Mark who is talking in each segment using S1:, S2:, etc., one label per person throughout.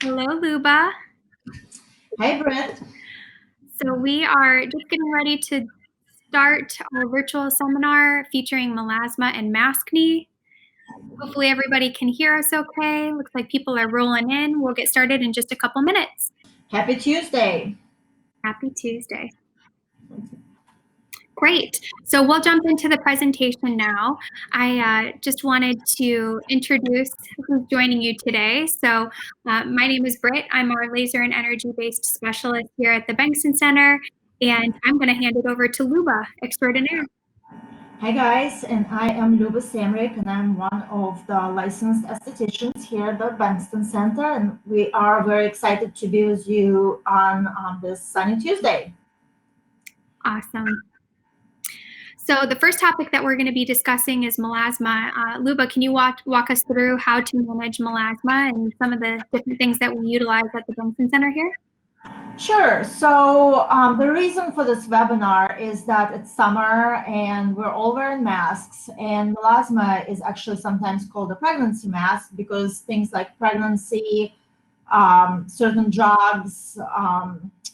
S1: Hello, Luba.
S2: Hi, Brett.
S1: So we are just getting ready to start our virtual seminar featuring Melasma and Maskne. Hopefully everybody can hear us okay. Looks like people are rolling in. We'll get started in just a couple minutes.
S2: Happy Tuesday.
S1: Happy Tuesday. Great. So we'll jump into the presentation now. I just wanted to introduce who's joining you today. So my name is Britt. I'm our laser and energy-based specialist here at the Bengtson Center, and I'm going to hand it over to Luba extraordinaire.
S2: Hi, guys, and I am Luba Samrick, and I'm one of the licensed aestheticians here at the Bengtson Center, and we are very excited to be with you on this sunny Tuesday.
S1: Awesome. So the first topic that we're going to be discussing is melasma. Luba, can you walk us through how to manage melasma and some of the different things that we utilize at the Bengtson Center here?
S2: Sure. So the reason for this webinar is that it's summer and we're all wearing masks, and melasma is actually sometimes called a pregnancy mask because things like pregnancy, certain drugs,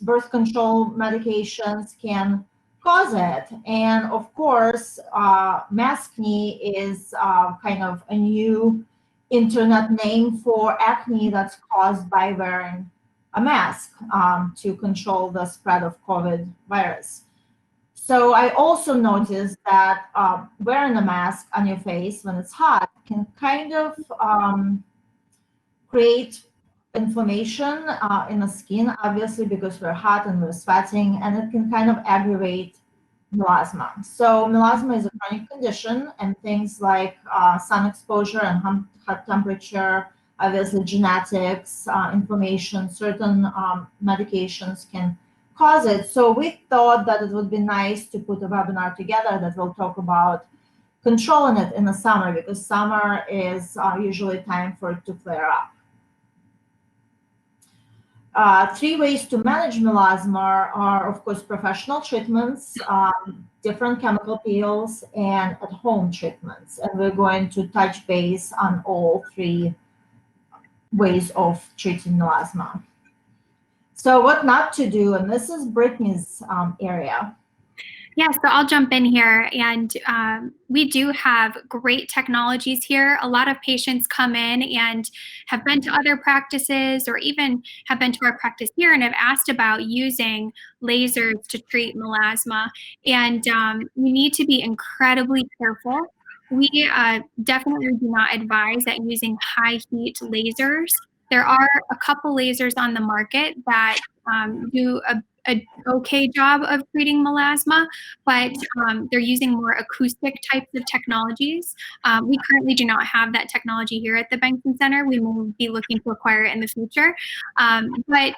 S2: birth control medications can cause it. And of course, Maskne is kind of a new internet name for acne that's caused by wearing a mask to control the spread of COVID virus. So I also noticed that wearing a mask on your face when it's hot can kind of create inflammation in the skin, obviously, because we're hot and we're sweating, and it can kind of aggravate melasma. So melasma is a chronic condition, and things like sun exposure and hot temperature, obviously genetics, inflammation, certain medications can cause it. So we thought that it would be nice to put a webinar together that will talk about controlling it in the summer, because summer is usually time for it to flare up. 3 ways to manage melasma are, of course, professional treatments, different chemical peels, and at-home treatments. And we're going to touch base on all 3 ways of treating melasma. So what not to do, and this is Brittany's area.
S1: Yeah, so I'll jump in here, and we do have great technologies here. A lot of patients come in and have been to other practices or even have been to our practice here and have asked about using lasers to treat melasma. And you need to be incredibly careful. We definitely do not advise that using high heat lasers. There are a couple lasers on the market that do an okay job of treating melasma, but they're using more acoustic types of technologies. We currently do not have that technology here at the Bengtson Center. We will be looking to acquire it in the future. But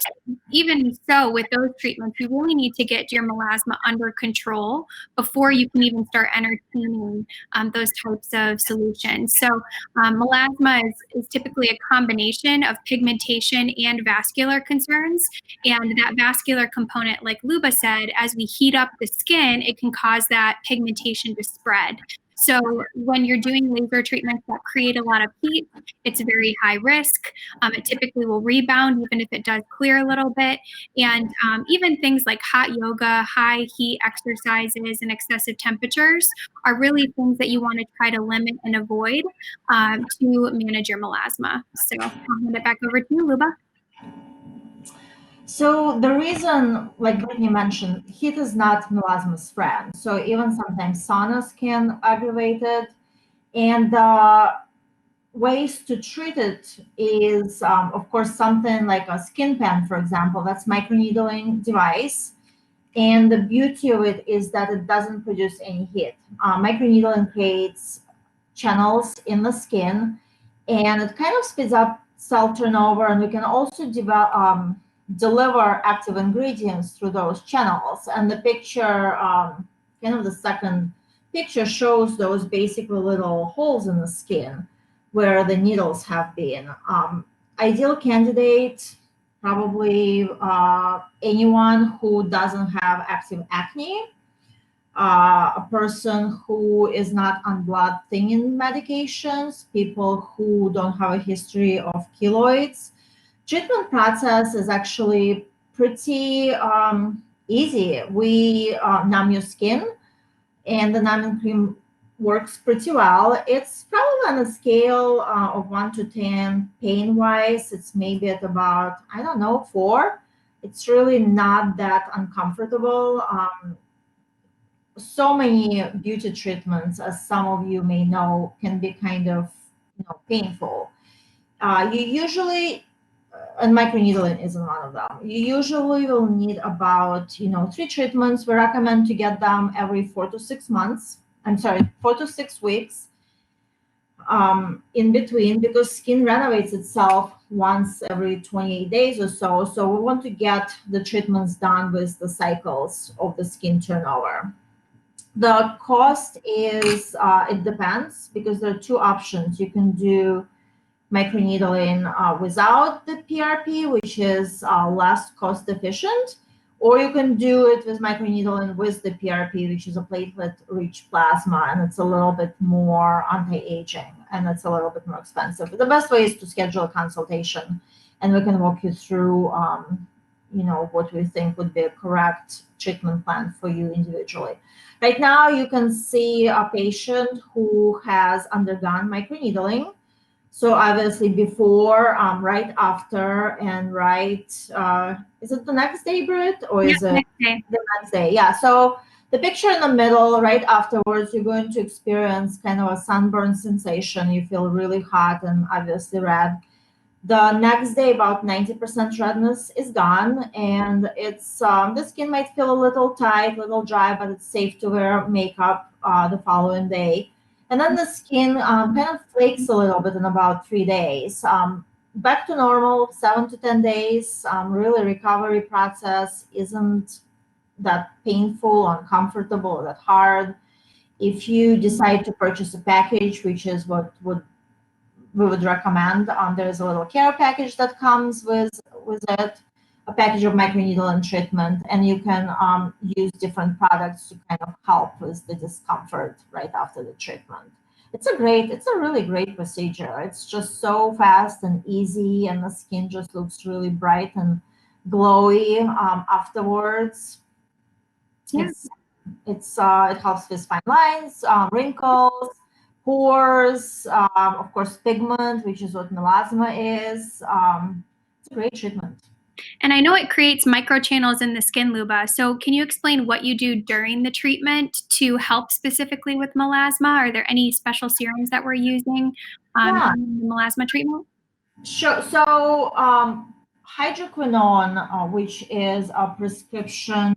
S1: even so, with those treatments, you really need to get your melasma under control before you can even start entertaining those types of solutions. So melasma is typically a combination of pigmentation and vascular concerns. And that vascular component, like Luba said, as we heat up the skin, it can cause that pigmentation to spread. So when you're doing laser treatments that create a lot of heat, it's very high risk. It typically will rebound even if it does clear a little bit. And even things like hot yoga, high heat exercises, and excessive temperatures are really things that you want to try to limit and avoid to manage your melasma. So I'll hand it back over to you, Luba.
S2: So the reason, like Brittany mentioned, heat is not melasma's friend. So even sometimes saunas can aggravate it. And the ways to treat it is, of course, something like a skin pen, for example. That's microneedling device. And the beauty of it is that it doesn't produce any heat. Microneedling creates channels in the skin, and it kind of speeds up cell turnover, and we can also deliver active ingredients through those channels. And the picture, kind of the second picture, shows those basically little holes in the skin where the needles have been. Ideal candidate, probably anyone who doesn't have active acne, a person who is not on blood thinning medications, people who don't have a history of keloids, Treatment process is actually pretty easy. We numb your skin, and the numbing cream works pretty well. It's probably on a scale of 1 to 10 pain wise. It's maybe at about, I don't know, 4. It's really not that uncomfortable. So many beauty treatments, as some of you may know, can be kind of painful. You usually, and microneedling isn't one of them. You usually will need about 3 treatments. We recommend to get them every 4 to 6 months. I'm sorry, 4 to 6 weeks in between, because skin renovates itself once every 28 days or so. So we want to get the treatments done with the cycles of the skin turnover. The cost is, it depends, because there are 2 options. You can do microneedling without the PRP, which is less cost efficient, or you can do it with microneedling with the PRP, which is a platelet-rich plasma, and it's a little bit more anti-aging, and it's a little bit more expensive. But the best way is to schedule a consultation, and we can walk you through, what we think would be a correct treatment plan for you individually. Right now, you can see a patient who has undergone microneedling. So obviously before, right after, and right, is it the next day, Britt, or
S1: Yeah,
S2: is it
S1: next day.
S2: the next day? Yeah. So the picture in the middle, right afterwards, you're going to experience kind of a sunburn sensation. You feel really hot and obviously red. The next day, about 90% redness is gone, and it's the skin might feel a little tight, a little dry, but it's safe to wear makeup the following day. And then the skin kind of flakes a little bit in about 3 days. Back to normal, 7 to 10 days. Really, recovery process isn't that painful, uncomfortable, that hard. If you decide to purchase a package, which is what we would recommend. There's a little care package that comes with it, a package of microneedling treatment, and you can use different products to kind of help with the discomfort right after the treatment. It's a really great procedure. It's just so fast and easy, and the skin just looks really bright and glowy afterwards.
S1: Yeah.
S2: It helps with fine lines, wrinkles, pores, of course, pigment, which is what melasma is. It's a great treatment.
S1: And I know it creates microchannels in the skin, Luba. So can you explain what you do during the treatment to help specifically with melasma? Are there any special serums that we're using
S2: Yeah,
S1: in the melasma treatment?
S2: sure. So hydroquinone, which is a prescription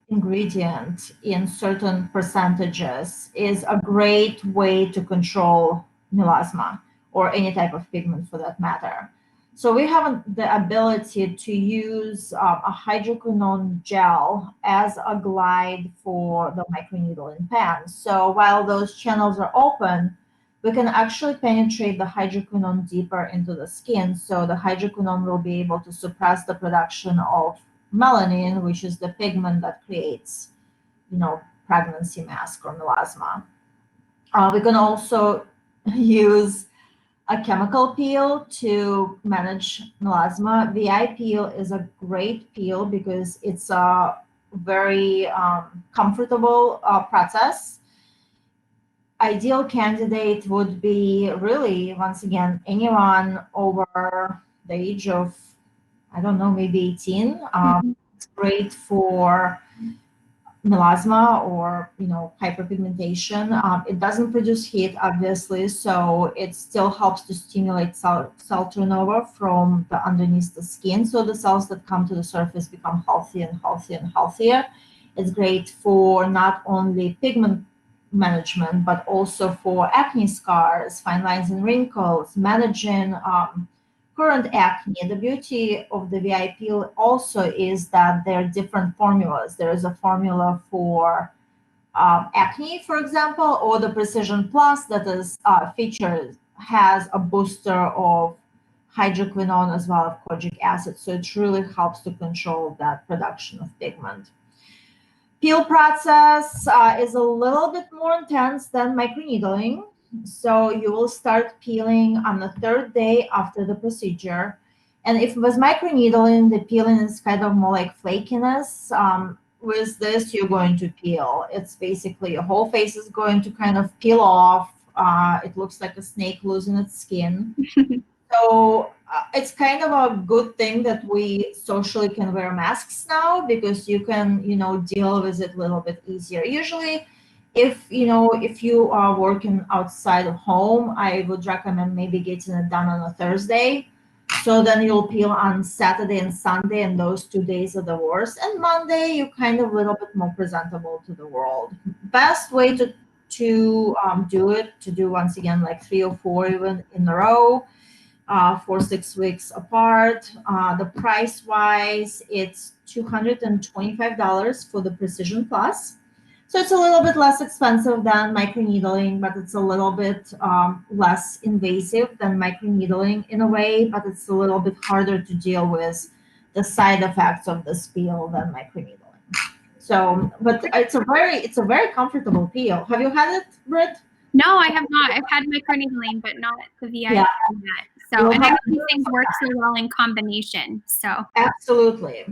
S2: ingredient in certain percentages, is a great way to control melasma, or any type of pigment for that matter. So we have the ability to use a hydroquinone gel as a glide for the microneedling pen. So while those channels are open, we can actually penetrate the hydroquinone deeper into the skin. So the hydroquinone will be able to suppress the production of melanin, which is the pigment that creates, pregnancy mask or melasma. We can also use a chemical peel to manage melasma. VI peel is a great peel because it's a very comfortable process. Ideal candidate would be really, once again, anyone over the age of, I don't know, maybe 18. It's great for melasma or hyperpigmentation. It doesn't produce heat, obviously, so it still helps to stimulate cell turnover from the underneath the skin, so the cells that come to the surface become healthier and healthier and healthier. It's great for not only pigment management, but also for acne scars, fine lines and wrinkles, managing current acne. The beauty of the VI peel also is that there are different formulas. There is a formula for acne, for example, or the Precision Plus that is featured has a booster of hydroquinone as well as kojic acid. So it really helps to control that production of pigment. Peel process is a little bit more intense than microneedling. So you will start peeling on the third day after the procedure. And if with microneedling, the peeling is kind of more like flakiness. With this, you're going to peel. It's basically your whole face is going to kind of peel off. It looks like a snake losing its skin. So it's kind of a good thing that we socially can wear masks now, because you can, deal with it a little bit easier. Usually, if you are working outside of home, I would recommend maybe getting it done on a Thursday. So then you'll peel on Saturday and Sunday, and those 2 days are the worst. And Monday, you're kind of a little bit more presentable to the world. Best way to do it, to do once again like 3 or 4 even in a row, for 6 weeks apart. The price wise, it's $225 for the Precision Plus. So it's a little bit less expensive than microneedling, but it's a little bit less invasive than microneedling in a way, but it's a little bit harder to deal with the side effects of this peel than microneedling. So, but it's a very comfortable peel. Have you had it, Britt?
S1: No, I have not. I've had microneedling, but not the VIP
S2: Yeah.
S1: yet. So, and I know these things work so well in combination. So
S2: Absolutely.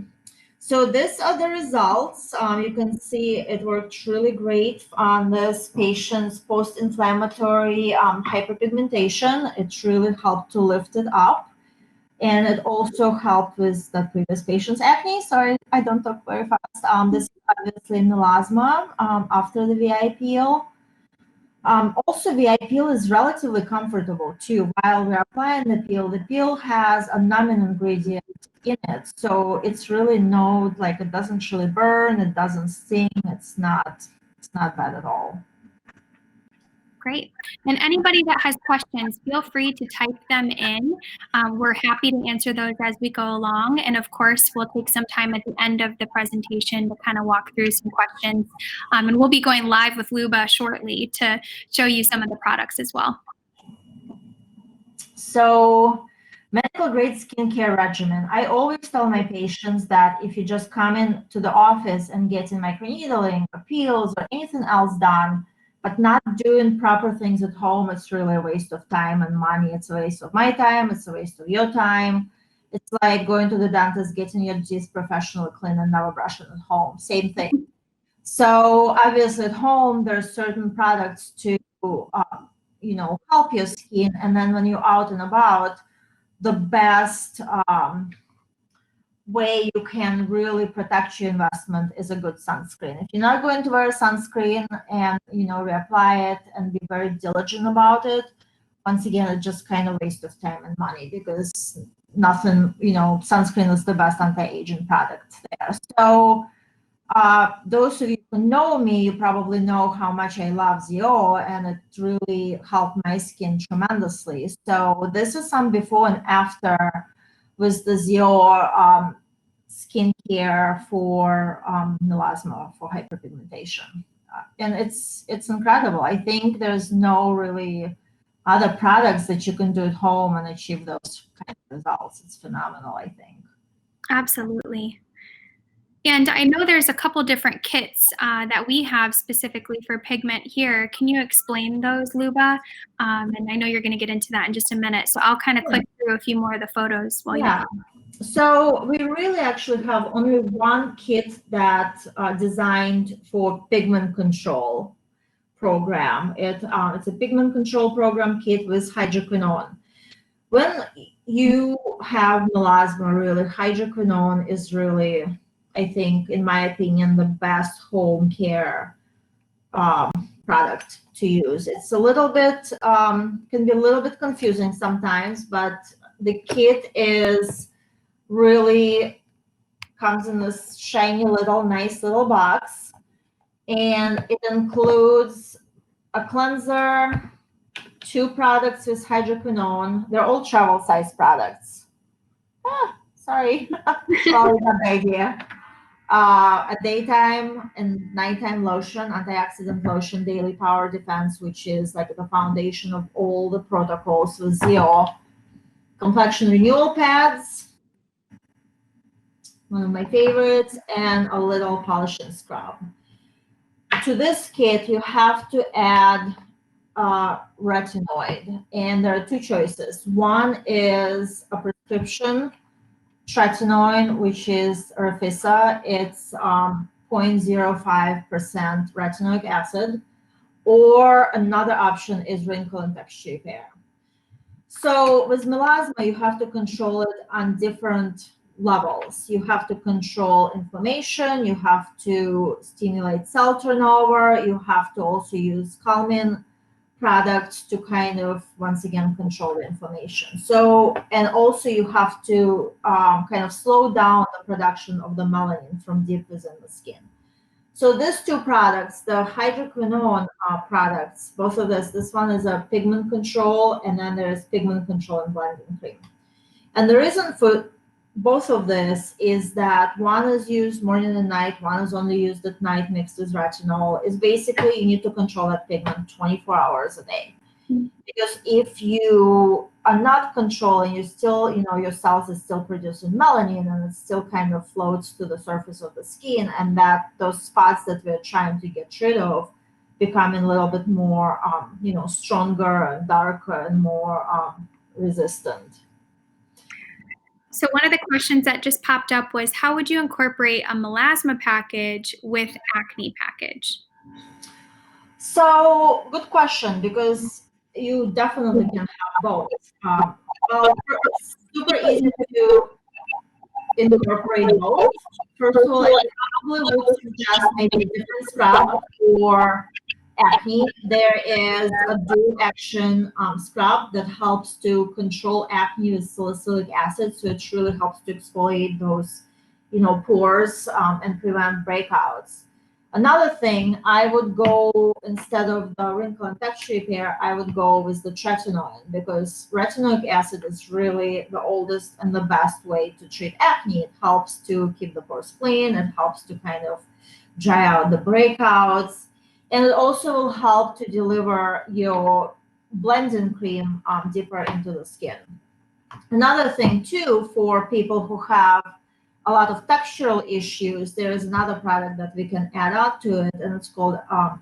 S2: So these are the results. You can see it worked really great on this patient's post-inflammatory hyperpigmentation. It really helped to lift it up. And it also helped with the previous patient's acne. Sorry, I don't talk very fast. This is obviously melasma after the VI peel. Also, VI peel is relatively comfortable too. While we're applying the peel has a numbing ingredient in it. So it's really like it doesn't really burn, it doesn't sting, it's not bad at all.
S1: great. And anybody that has questions, feel free to type them in. We're happy to answer those as we go along. And of course, we'll take some time at the end of the presentation to kind of walk through some questions. And we'll be going live with Luba shortly to show you some of the products as well.
S2: So medical grade skincare regimen. I always tell my patients that if you just come in to the office and getting microneedling or peels or anything else done, but not doing proper things at home, it's really a waste of time and money. It's a waste of my time. It's a waste of your time. It's like going to the dentist, getting your teeth professionally clean and never brushing at home. Same thing. So obviously at home, there's certain products to, help your skin. And then when you're out and about, the best way you can really protect your investment is a good sunscreen. If you're not going to wear sunscreen and reapply it and be very diligent about it, once again, it's just kind of waste of time and money, because nothing, sunscreen is the best anti-aging product there. So those of you who know me, you probably know how much I love ZO, and it really helped my skin tremendously. So this is some before and after with the ZO skincare for melasma, for hyperpigmentation. And it's incredible. I think there's no really other products that you can do at home and achieve those kind of results. It's phenomenal, I think.
S1: Absolutely. And I know there's a couple different kits that we have specifically for pigment here. Can you explain those, Luba? And I know you're going to get into that in just a minute. So I'll kind of click through a few more of the photos while you're.
S2: So we really actually have only one kit that designed for pigment control program. It's a pigment control program kit with hydroquinone. When you have melasma, really, hydroquinone is really, I think, in my opinion, the best home care product to use. It's a little bit, can be a little bit confusing sometimes, but the kit is really comes in this shiny little, nice little box. And it includes a cleanser, 2 products with hydroquinone. They're all travel size products. Sorry, probably not the idea. A daytime and nighttime lotion, antioxidant lotion, daily power defense, which is like the foundation of all the protocols with ZO. Complexion renewal pads, one of my favorites, and a little polishing scrub. To this kit, you have to add retinoid, and there are two choices. One is a prescription tretinoin, which is Refisa. It's 0.05% retinoic acid, or another option is wrinkle and texture repair. So with melasma, you have to control it on different levels. You have to control inflammation, you have to stimulate cell turnover, you have to also use calming products to kind of, once again, control the inflammation. So, and also you have to kind of slow down the production of the melanin from deep within the skin. So these two products, the hydroquinone products, both of this one is a pigment control, and then there's pigment control and blending cream. And the reason for both of this is that one is used morning and night, one is only used at night mixed with retinol, is basically you need to control that pigment 24 hours a day. Because if you are not controlling, you still, your cells is still producing melanin, and it still kind of floats to the surface of the skin, and that those spots that we're trying to get rid of becoming a little bit more, stronger and darker and more resistant.
S1: So one of the questions that just popped up was, how would you incorporate a melasma package with acne package?
S2: So good question, because you definitely can have both. Well, it's super easy to incorporate both. First of all, I probably would suggest maybe a different scrub for acne. There is a dual action scrub that helps to control acne with salicylic acid, so it really helps to exfoliate those, pores and prevent breakouts. Another thing, I would go, instead of the wrinkle and texture repair, I would go with the tretinoin, because retinoic acid is really the oldest and the best way to treat acne. It helps to keep the pores clean, it helps to kind of dry out the breakouts, and it also will help to deliver your blending cream deeper into the skin. Another thing too, for people who have a lot of textural issues, there is another product that we can add on to it, and it's called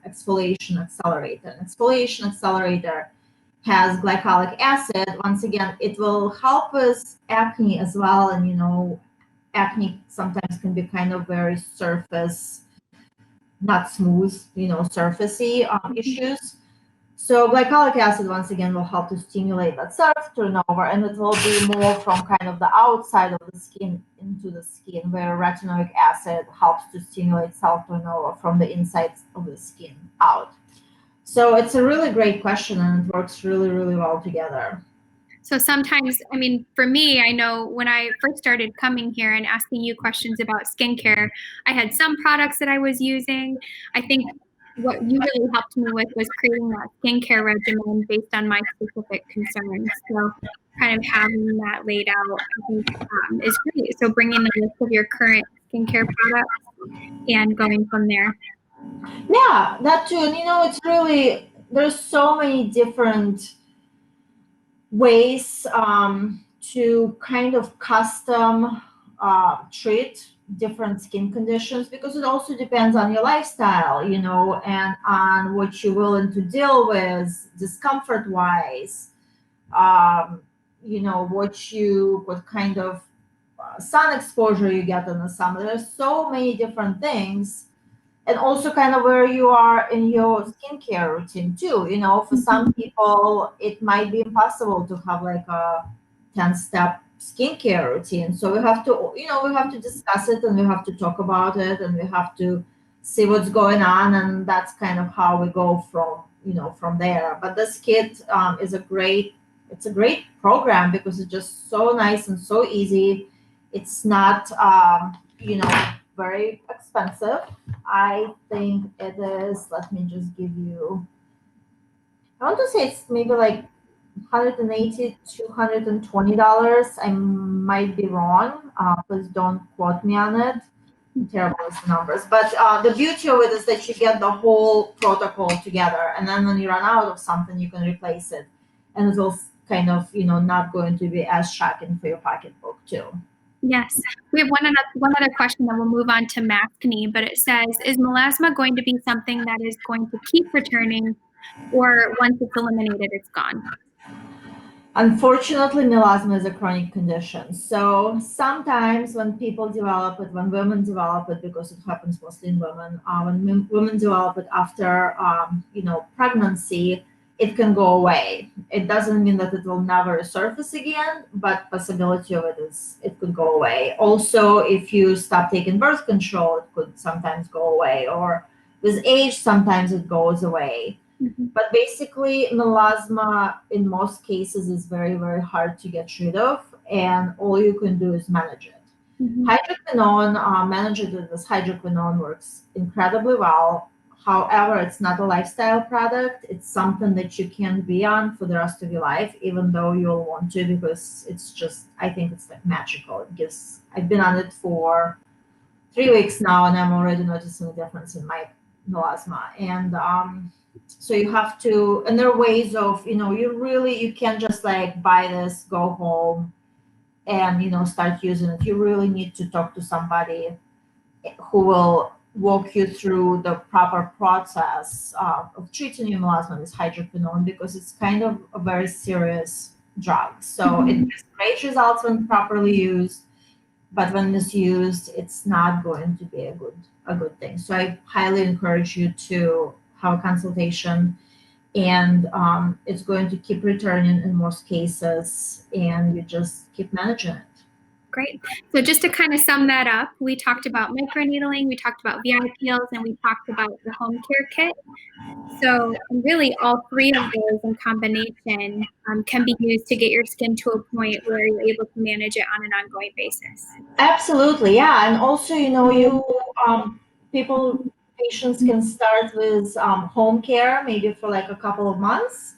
S2: exfoliation accelerator. An exfoliation accelerator has glycolic acid. Once again, it will help with acne as well, and acne sometimes can be kind of very surface, not smooth, surfacey issues. So glycolic acid, once again, will help to stimulate that surface turnover, and it will be more from kind of the outside of the skin into the skin, where retinoic acid helps to stimulate cell turnover from the inside of the skin out. So it's a really great question, and it works really, really well together.
S1: So sometimes, for me, I know when I first started coming here and asking you questions about skincare, I had some products that I was using. I think what you really helped me with was creating that skincare regimen based on my specific concerns. So kind of having that laid out, I think, is great. So bringing the list of your current skincare products and going from there.
S2: Yeah, that too. And it's really, there's so many different ways to kind of custom treat different skin conditions, because it also depends on your lifestyle, and on what you're willing to deal with discomfort wise, what kind of sun exposure you get in the summer. There's so many different things, and also kind of where you are in your skincare routine too. For some people, it might be impossible to have like a 10-step skincare routine. So we have to discuss it, and we have to talk about it, and we have to see what's going on, and that's kind of how we go from there. But this kit it's a great program, because it's just so nice and so easy. It's not very expensive. I think it is, let me just give you, I want to say it's maybe like $180, $220. I might be wrong. Please don't quote me on it. I'm terrible with the numbers. But the beauty of it is that you get the whole protocol together. And then when you run out of something, you can replace it. And it will kind of, not going to be as shocking for your pocketbook too.
S1: Yes. We have one other question, then we'll move on to Maskne, but it says, is melasma going to be something that is going to keep returning or once it's eliminated, it's gone?
S2: Unfortunately, melasma is a chronic condition. So sometimes when women develop it, because it happens mostly in women, when women develop it after, pregnancy, it can go away. It doesn't mean that it will never surface again, but possibility of it is it could go away. Also, if you stop taking birth control, it could sometimes go away, or with age, sometimes it goes away.
S1: Mhm.
S2: But basically, melasma in most cases is very, very hard to get rid of, and all you can do is manage it.
S1: Mhm.
S2: Hydroquinone, managing it with hydroquinone works incredibly well. However, it's not a lifestyle product. It's something that you can be on for the rest of your life, even though you'll want to, because it's just, I think it's like magical. I've been on it for 3 weeks now, and I'm already noticing a difference in my melasma. And so you have to, and there are ways of, you can't just like buy this, go home, and start using it. You really need to talk to somebody who will walk you through the proper process of treating your melasma with hydroquinone, because it's kind of a very serious drug. So it
S1: Mhm.
S2: gives great results when properly used, but when misused, it's not going to be a good thing. So I highly encourage you to have a consultation, and it's going to keep returning in most cases, and you just keep managing it.
S1: Great. So just to kind of sum that up, we talked about microneedling, we talked about VIPLs, and we talked about the home care kit. So really all three of those in combination can be used to get your skin to a point where you're able to manage it on an ongoing basis.
S2: Absolutely, yeah. And also, people, patients can start with home care maybe for like a couple of months,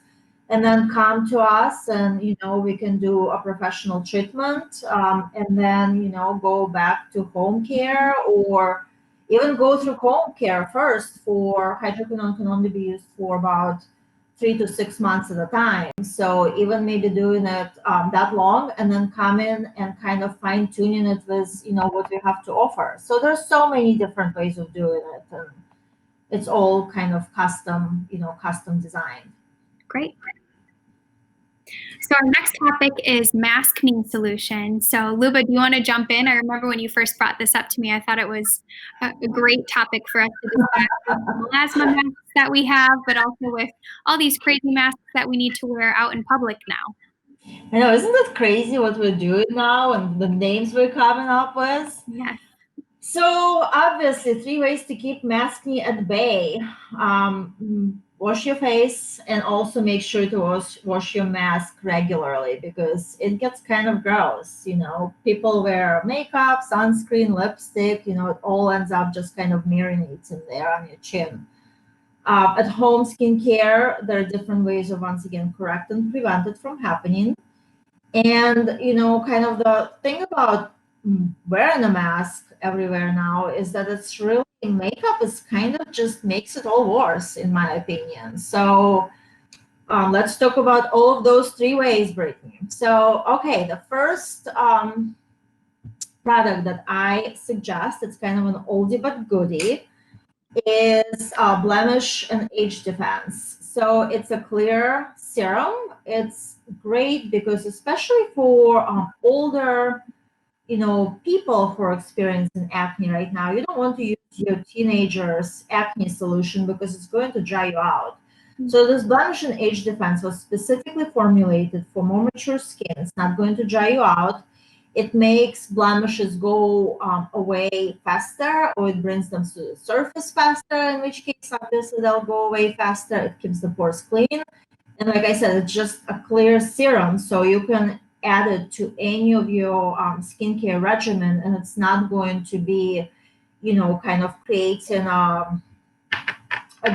S2: and then come to us, and we can do a professional treatment, and then go back to home care, or even go through home care first. For hydroquinone can only be used for about 3 to 6 months at a time. So even maybe doing it that long, and then come in and kind of fine tuning it with what we have to offer. So there's so many different ways of doing it, and it's all kind of custom designed.
S1: Great. So our next topic is Maskne solution. So Luba, do you want to jump in? I remember when you first brought this up to me, I thought it was a great topic for us to discuss with the melasma masks that we have, but also with all these crazy masks that we need to wear out in public now.
S2: I know, isn't it crazy what we're doing now and the names we're coming up with?
S1: Yes.
S2: So obviously, 3 ways to keep maskne at bay. Wash your face, and also make sure to wash your mask regularly, because it gets kind of gross. People wear makeup, sunscreen, lipstick. It all ends up just kind of marinating there on your chin. At home skincare, there are different ways of once again correct and prevent it from happening. And kind of the thing about wearing a mask everywhere now is that it's really, makeup is kind of just makes it all worse, in my opinion. So let's talk about all of those 3 ways, Brittany. So okay, the first product that I suggest, it's kind of an oldie but goodie, is blemish and age defense. So it's a clear serum. It's great because, especially for older, people who are experiencing acne right now, you don't want to use your teenager's acne solution, because it's going to dry you out. So this blemish and age defense was specifically formulated for more mature skin. It's not going to dry you out. It makes blemishes go away faster, or it brings them to the surface faster, in which case, obviously, they'll go away faster. It keeps the pores clean. And like I said, it's just a clear serum, so you can add it to any of your skincare regimen, and it's not going to be, kind of creating a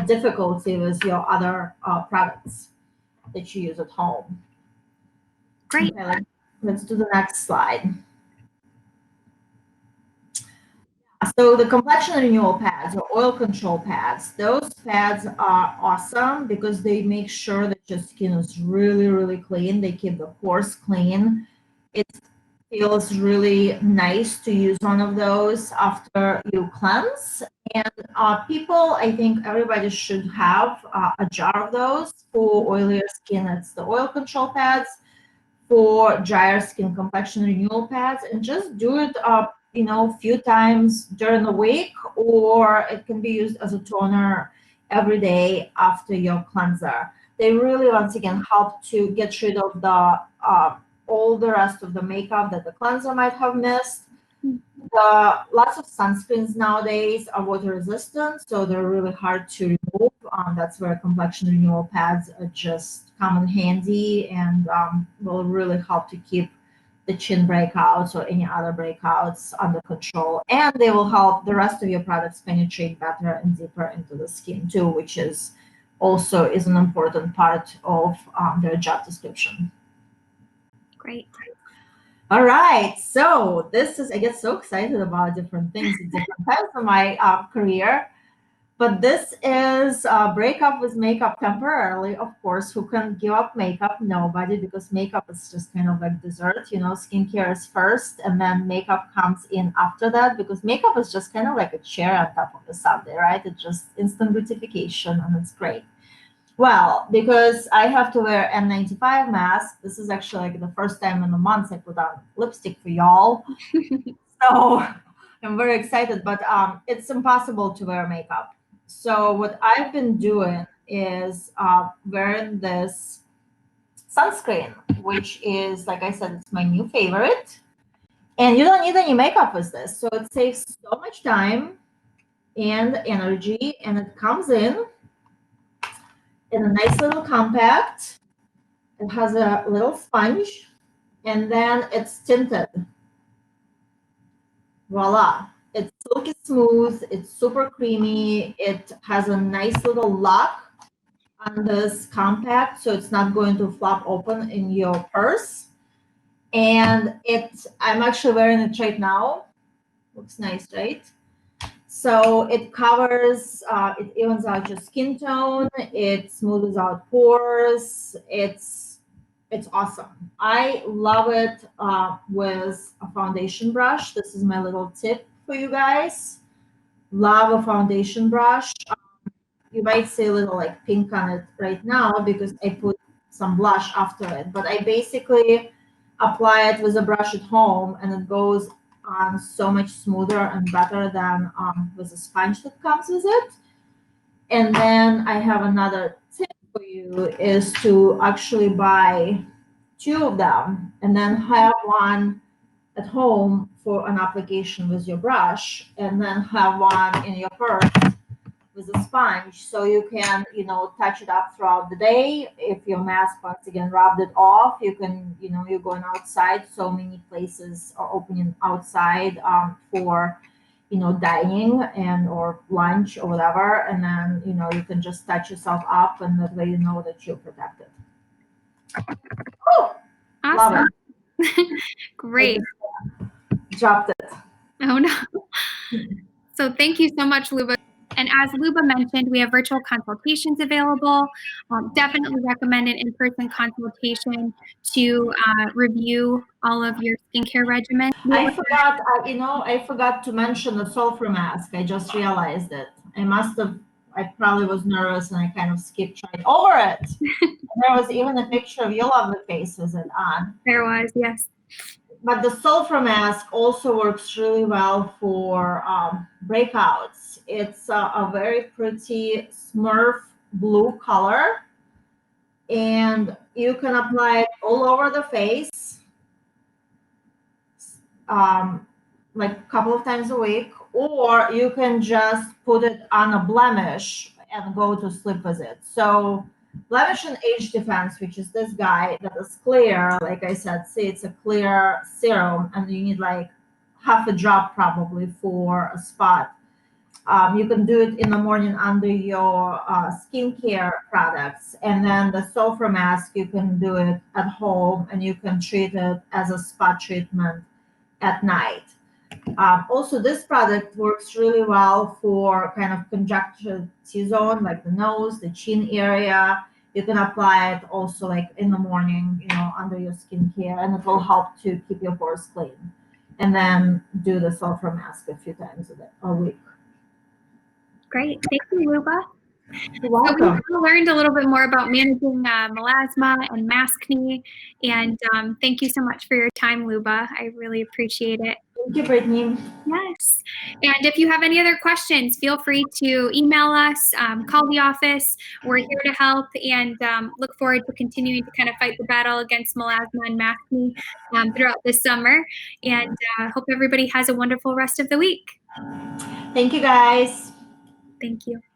S2: difficulty with your other products that you use at home.
S1: Great.
S2: Okay, let's do the next slide. So the complexion renewal pads, or oil control pads, those pads are awesome because they make sure that your skin is really, really clean. They keep the pores clean. It feels really nice to use one of those after you cleanse. And people, I think everybody should have a jar of those. For oilier skin, it's the oil control pads. For drier skin, complexion renewal pads, and just do it a few times during the week, or it can be used as a toner every day after your cleanser. They really, once again, help to get rid of the all the rest of the makeup that the cleanser might have missed. Lots of sunscreens nowadays are water resistant, so they're really hard to remove. That's where complexion renewal pads just come in handy, and will really help to keep the chin breakouts or any other breakouts under control. And they will help the rest of your products penetrate better and deeper into the skin too, which is also is an important part of their job description.
S1: Great.
S2: All right, so I get so excited about different things at different times of my career. But this is break up with makeup temporarily. Of course, who can give up makeup? Nobody, because makeup is just kind of like dessert. Skincare is first, and then makeup comes in after that, because makeup is just kind of like a cherry on top of the sundae, right? It's just instant gratification, and it's great. Well, because I have to wear N95 mask, this is actually like the first time in the months I put on lipstick for y'all. So I'm very excited, but it's impossible to wear makeup. So what I've been doing is wearing this sunscreen, which is, like I said, it's my new favorite. And you don't need any makeup with this. So it saves so much time and energy, and it comes in a nice little compact. It has a little sponge, and then it's tinted. Voila. It's silky smooth, it's super creamy, it has a nice little lock on this compact, so it's not going to flop open in your purse. And I'm actually wearing it right now. Looks nice, right? So it covers, it evens out your skin tone, it smooths out pores, it's awesome. I love it with a foundation brush. This is my little tip for you guys. Love a foundation brush. You might see a little like pink on it right now because I put some blush after it, but I basically apply it with a brush at home, and it goes on so much smoother and better than with a sponge that comes with it. And then I have another tip for you, is to actually buy two of them and then have one at home for an application with your brush, and then have one in your purse with a sponge, so you can touch it up throughout the day. If your mask once again rubbed it off, you can you're going outside, so many places are opening outside for dining and or lunch or whatever, and then you can just touch yourself up, and that way you know that you're protected. Oh,
S1: awesome.
S2: love
S1: it. Great.
S2: Dropped it.
S1: Oh no. So thank you so much, Luba. And as Luba mentioned, we have virtual consultations available. Definitely recommend an in-person consultation to review all of your skincare regimen.
S2: I forgot to mention the sulfur mask. I just realized it. I probably was nervous and I kind of skipped right over it. There was even a picture of your lovely face with it on.
S1: There was, yes.
S2: But the sulfur mask also works really well for breakouts. It's a very pretty Smurf blue color, and you can apply it all over the face, like a couple of times a week, or you can just put it on a blemish and go to sleep with it. So blemish and age defense, which is this guy that is clear, like I said, see, it's a clear serum, and you need like half a drop probably for a spot. You can do it in the morning under your skincare products, and then the sulfur mask, you can do it at home, and you can treat it as a spot treatment at night. Also, this product works really well for kind of conjunctive T-zone, like the nose, the chin area. You can apply it also like in the morning, under your skincare, and it will help to keep your pores clean. And then do the sulfur mask a few times a week.
S1: Great. Thank you, Luba.
S2: You're
S1: So we
S2: welcome.
S1: learned a little bit more about managing melasma and maskne, and thank you so much for your time, Luba. I really appreciate it.
S2: Thank you, Brittany.
S1: Yes. And if you have any other questions, feel free to email us, call the office. We're here to help, and look forward to continuing to kind of fight the battle against melasma and maskne throughout this summer. And hope everybody has a wonderful rest of the week.
S2: Thank you, guys.
S1: Thank you.